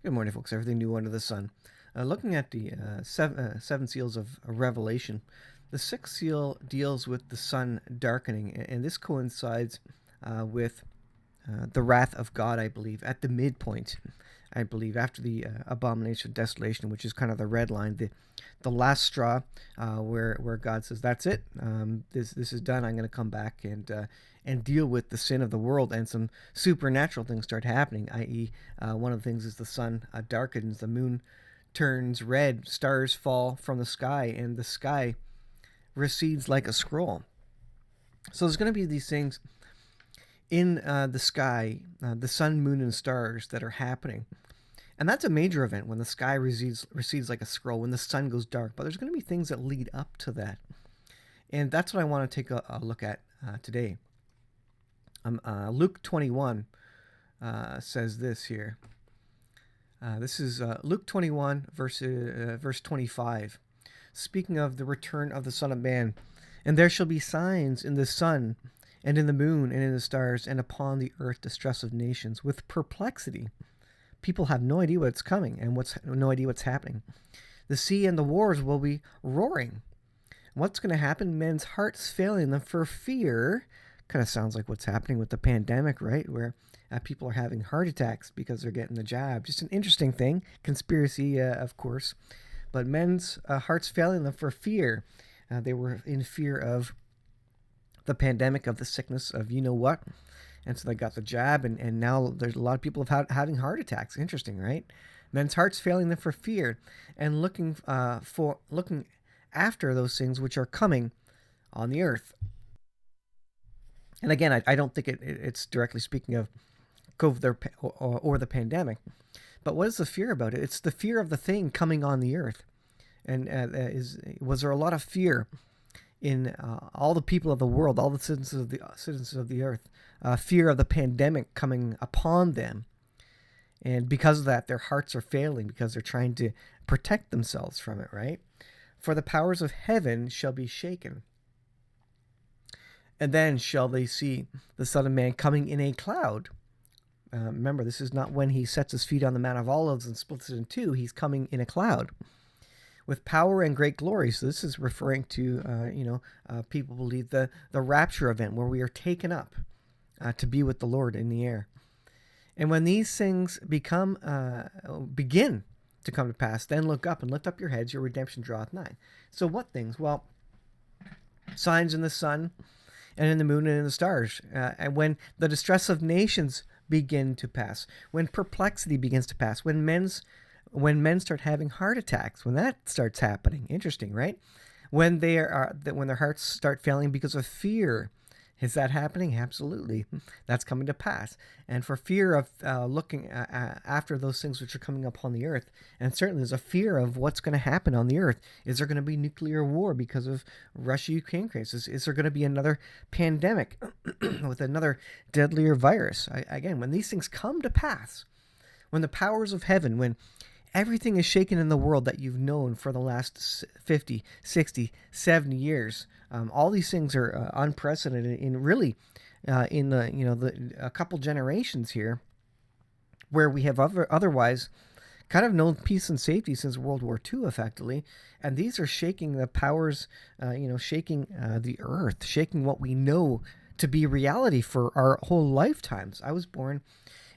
Good morning, folks. Everything new under the sun. Looking at the seven seals of Revelation, the sixth seal deals with the sun darkening, and this coincides with the wrath of God, I believe, at the midpoint. I believe after the abomination of desolation, which is kind of the red line, the last straw, where God says, "That's it. This is done. I'm going to come back and deal with the sin of the world," and some supernatural things start happening. I.e., one of the things is the sun darkens, the moon turns red, stars fall from the sky, and the sky recedes like a scroll. So there's going to be these things in the sky, the sun, moon, and stars that are happening. And that's a major event when the sky recedes like a scroll, when the sun goes dark. But there's going to be things that lead up to that. And that's what I want to take a look at today. Luke 21 says this here. This is Luke 21, verse 25. Speaking of the return of the Son of Man. And there shall be signs in the sun, and in the moon, and in the stars, and upon the earth distress of nations, with perplexity. People have no idea what's coming, and no idea what's happening. The sea and the waters will be roaring. What's going to happen? Men's hearts failing them for fear. Kind of sounds like what's happening with the pandemic, right? Where people are having heart attacks because they're getting the jab. Just an interesting thing. Conspiracy, of course. But men's hearts failing them for fear. They were in fear of the pandemic, of the sickness of you know what. And so they got the jab, and now there's a lot of people having heart attacks. Interesting, right? Men's hearts failing them for fear, and looking after those things which are coming on the earth. And again, I don't think it's directly speaking of COVID or the pandemic. But what is the fear about it? It's the fear of the thing coming on the earth. And was there a lot of fear in all the people of the world, all the citizens of the earth, fear of the pandemic coming upon them? And because of that, their hearts are failing because they're trying to protect themselves from it, right? For the powers of heaven shall be shaken. And then shall they see the Son of Man coming in a cloud. Remember, this is not when he sets his feet on the Mount of Olives and splits it in two. He's coming in a cloud with power and great glory. So this is referring to, people believe the rapture event where we are taken up to be with the Lord in the air. And when these things begin to come to pass, then look up and lift up your heads, your redemption draweth nigh. So what things? Well, signs in the sun and in the moon and in the stars. And when the distress of nations begin to pass, when perplexity begins to pass, when men start having heart attacks, when that starts happening. Interesting, right? When when their hearts start failing because of fear. Is that happening? Absolutely. That's coming to pass. And for fear of looking after those things which are coming upon the earth, and certainly there's a fear of what's going to happen on the earth. Is there going to be nuclear war because of Russia-Ukraine crisis? Is there going to be another pandemic with another deadlier virus? Again, when these things come to pass, when the powers of heaven, when everything is shaken in the world that you've known for the last 50, 60, 70 years. All these things are unprecedented in really in a couple generations here, where we have otherwise kind of known peace and safety since World War II, effectively. And these are shaking the powers, shaking the earth, shaking what we know to be reality for our whole lifetimes. I was born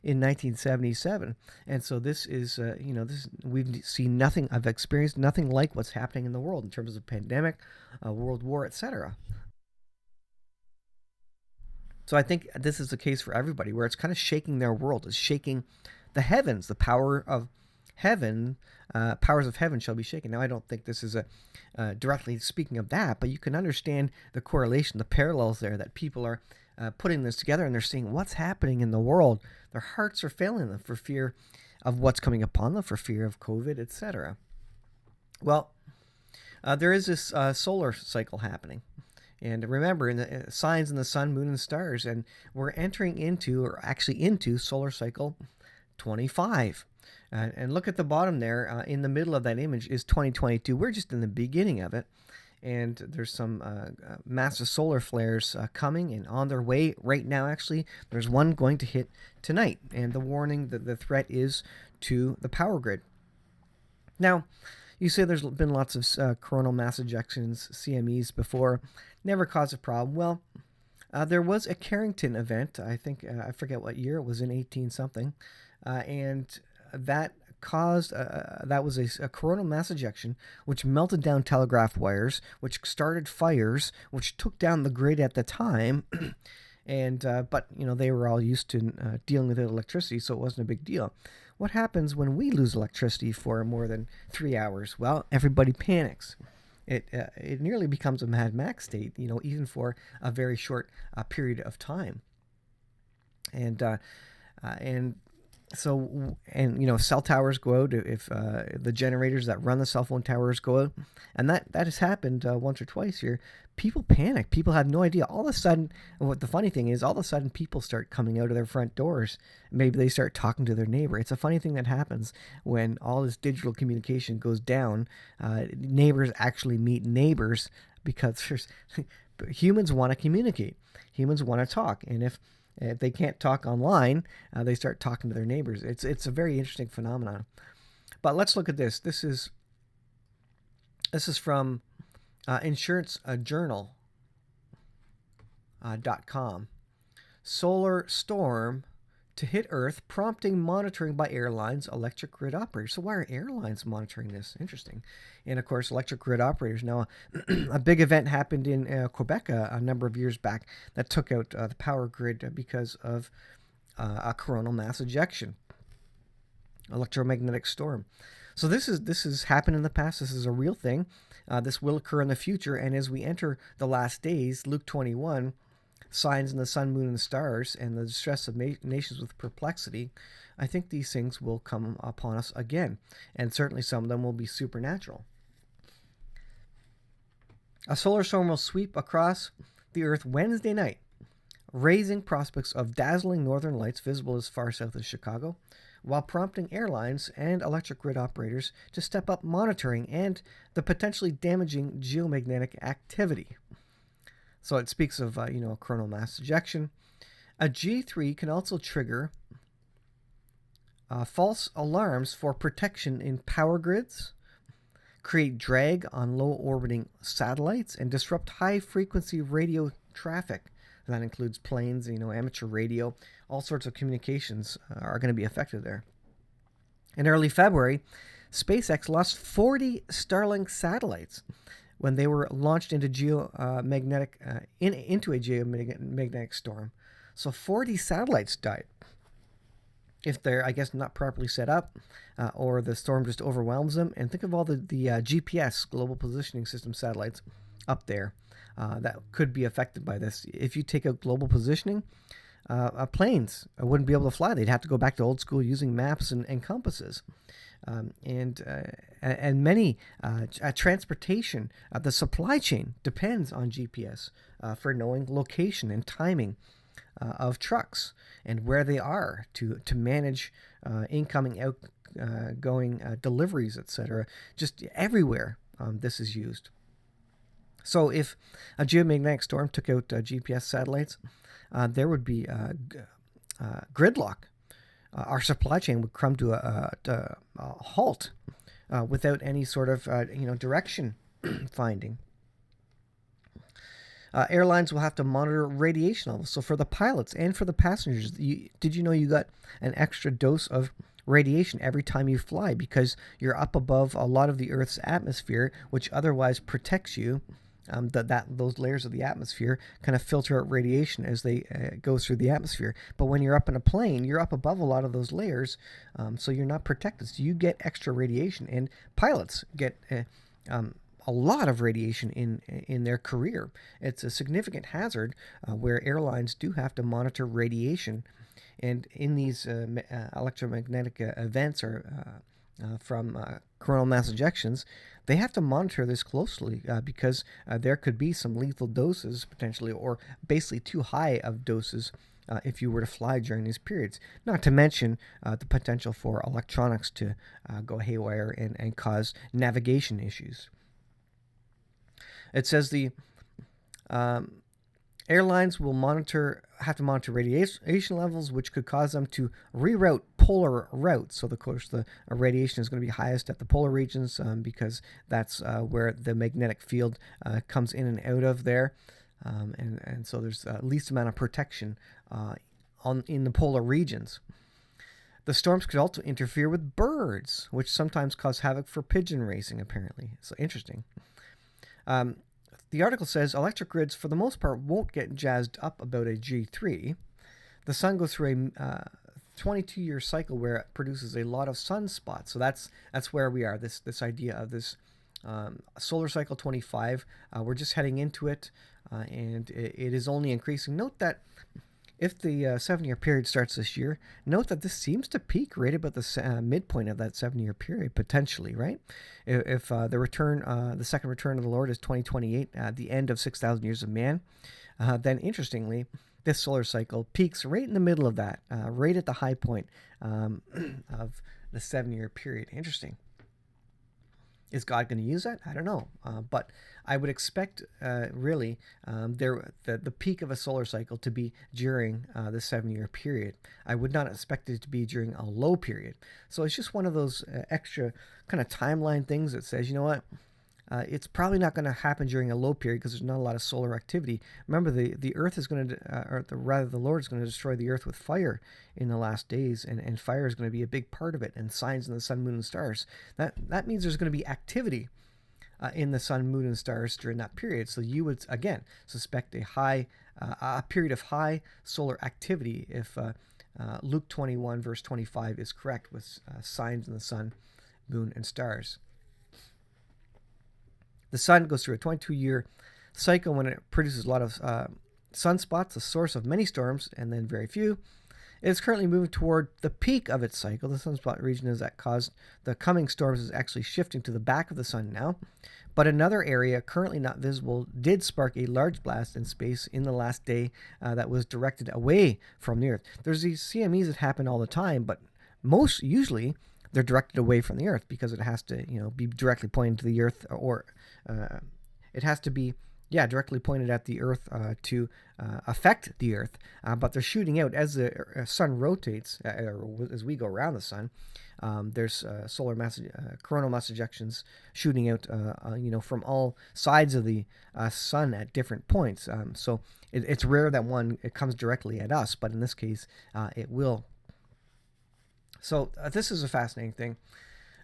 in 1977, and so this is we've seen nothing, I've experienced nothing like what's happening in the world in terms of pandemic, world war, etc. So I think this is the case for everybody, where it's kind of shaking their world. It's shaking the heavens. The power of heaven, powers of heaven shall be shaken. Now, I don't think this is directly speaking of that, but you can understand the correlation, the parallels there, that people are putting this together, and they're seeing what's happening in the world. Their hearts are failing them for fear of what's coming upon them, for fear of COVID, etc. Well, there is this solar cycle happening. And remember, in the signs in the sun, moon, and stars, and we're entering into solar cycle 25. And look at the bottom there. In the middle of that image is 2022. We're just in the beginning of it. and there's some massive solar flares coming and on their way right now. Actually, there's one going to hit tonight, and the warning, the threat is to the power grid. Now, you say there's been lots of coronal mass ejections, CMEs, before, never caused a problem. Well, there was a Carrington event, I think, I forget what year, it was in 18 something, and that caused, that was a coronal mass ejection, which melted down telegraph wires, which started fires, which took down the grid at the time. And but they were all used to dealing with electricity, so it wasn't a big deal. What happens when we lose electricity for more than 3 hours? Well, everybody panics. It nearly becomes a Mad Max state, even for a very short period of time. And cell towers go out if the generators that run the cell phone towers go out, and that has happened once or twice here. People panic. People have no idea. All of a sudden, what the funny thing is, all of a sudden people start coming out of their front doors. Maybe they start talking to their neighbor. It's a funny thing that happens when all this digital communication goes down. Neighbors actually meet neighbors because humans want to communicate. Humans want to talk, and if they can't talk online, they start talking to their neighbors. It's a very interesting phenomenon. But let's look at this. This is from insurancejournal.com. Solar storm to hit Earth, prompting monitoring by airlines, electric grid operators. So why are airlines monitoring this? Interesting. And of course, electric grid operators. Now, a big event happened in Quebec a number of years back that took out the power grid because of a coronal mass ejection, electromagnetic storm. So this has happened in the past. This is a real thing. This will occur in the future. And as we enter the last days, Luke 21, signs in the sun, moon, and the stars, and the distress of nations with perplexity, I think these things will come upon us again. And certainly some of them will be supernatural. A solar storm will sweep across the Earth Wednesday night, raising prospects of dazzling northern lights visible as far south as Chicago, while prompting airlines and electric grid operators to step up monitoring and the potentially damaging geomagnetic activity. So it speaks of, a coronal mass ejection. A G3 can also trigger false alarms for protection in power grids, create drag on low-orbiting satellites, and disrupt high-frequency radio traffic. That includes planes, amateur radio, all sorts of communications are going to be affected there. In early February, SpaceX lost 40 Starlink satellites when they were launched into into a geomagnetic storm. So 40 satellites died. If they're, I guess, not properly set up, or the storm just overwhelms them. And think of all the GPS, Global Positioning System satellites, up there that could be affected by this. If you take out global positioning, planes wouldn't be able to fly. They'd have to go back to old school using maps and compasses. And many transportation, the supply chain depends on GPS for knowing location and timing of trucks and where they are to manage incoming, outgoing deliveries, etc. Just everywhere this is used. So if a geomagnetic storm took out GPS satellites, there would be gridlock. Our supply chain would come to a halt without any sort of direction finding. Airlines will have to monitor radiation levels. So for the pilots and for the passengers, did you know you got an extra dose of radiation every time you fly because you're up above a lot of the Earth's atmosphere, which otherwise protects you? Those layers of the atmosphere kind of filter out radiation as they go through the atmosphere. But when you're up in a plane, you're up above a lot of those layers, so you're not protected. So you get extra radiation, and pilots get a lot of radiation in their career. It's a significant hazard where airlines do have to monitor radiation, and in these electromagnetic events or from coronal mass ejections, they have to monitor this closely because there could be some lethal doses potentially, or basically too high of doses if you were to fly during these periods. Not to mention the potential for electronics to go haywire and cause navigation issues. It says the airlines will have to monitor radiation levels, which could cause them to reroute polar routes. So, of course, the radiation is going to be highest at the polar regions because that's where the magnetic field comes in and out of there. And so there's least amount of protection in the polar regions. The storms could also interfere with birds, which sometimes cause havoc for pigeon racing, apparently. So interesting. The article says electric grids, for the most part, won't get jazzed up about a G3. The sun goes through a 22-year cycle where it produces a lot of sunspots. So that's where we are. This idea of this solar cycle 25. We're just heading into it, and it is only increasing. Note that if the 7-year period starts this year, note that this seems to peak right about the midpoint of that 7-year period, potentially, right? If the second return of the Lord is 2028, the end of 6,000 years of man, then interestingly, this solar cycle peaks right in the middle of that, right at the high point of the 7-year period. Interesting. Is God going to use that? I don't know. But I would expect, really, the peak of a solar cycle to be during the 7-year period. I would not expect it to be during a low period. So it's just one of those extra kind of timeline things that says, you know what? It's probably not going to happen during a low period because there's not a lot of solar activity. Remember, the Earth is going to, the Lord is going to destroy the Earth with fire in the last days, and fire is going to be a big part of it, and signs in the sun, moon, and stars. That means there's going to be activity in the sun, moon, and stars during that period. So you would, again, suspect a period of high solar activity if Luke 21, verse 25 is correct, with signs in the sun, moon, and stars. The sun goes through a 22-year cycle when it produces a lot of sunspots, the source of many storms, and then very few. It is currently moving toward the peak of its cycle. The sunspot region that caused the coming storms is actually shifting to the back of the sun now. But another area currently not visible did spark a large blast in space in the last day that was directed away from the Earth. There's these CMEs that happen all the time, but usually they're directed away from the Earth because it has to, be directly pointed to the Earth, or it has to be, directly pointed at the Earth to affect the Earth. But they're shooting out as the sun rotates, as we go around the sun. There's solar mass, coronal mass ejections shooting out, from all sides of the sun at different points. So it's rare that it comes directly at us, but in this case, it will. So this is a fascinating thing.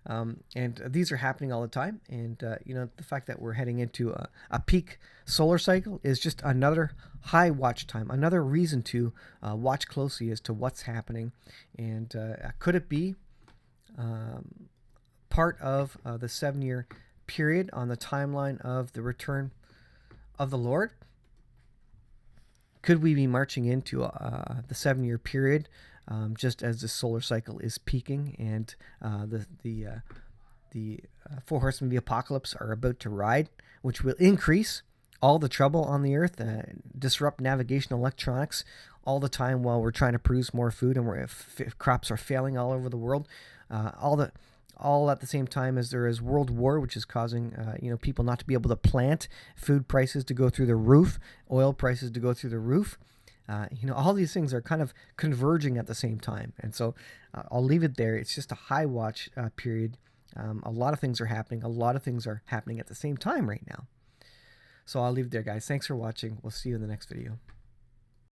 And these are happening all the time. And, the fact that we're heading into a peak solar cycle is just another high watch time, another reason to watch closely as to what's happening. And could it be part of the 7-year period on the timeline of the return of the Lord? Could we be marching into the 7-year period just as the solar cycle is peaking and the 4 horsemen of the apocalypse are about to ride, which will increase all the trouble on the Earth, disrupt navigation electronics all the time while we're trying to produce more food, and crops are failing all over the world, all at the same time as there is world war, which is causing people not to be able to plant, food prices to go through the roof, oil prices to go through the roof. All these things are kind of converging at the same time. And so I'll leave it there. It's just a high watch period. A lot of things are happening. A lot of things are happening at the same time right now. So I'll leave it there, guys. Thanks for watching. We'll see you in the next video.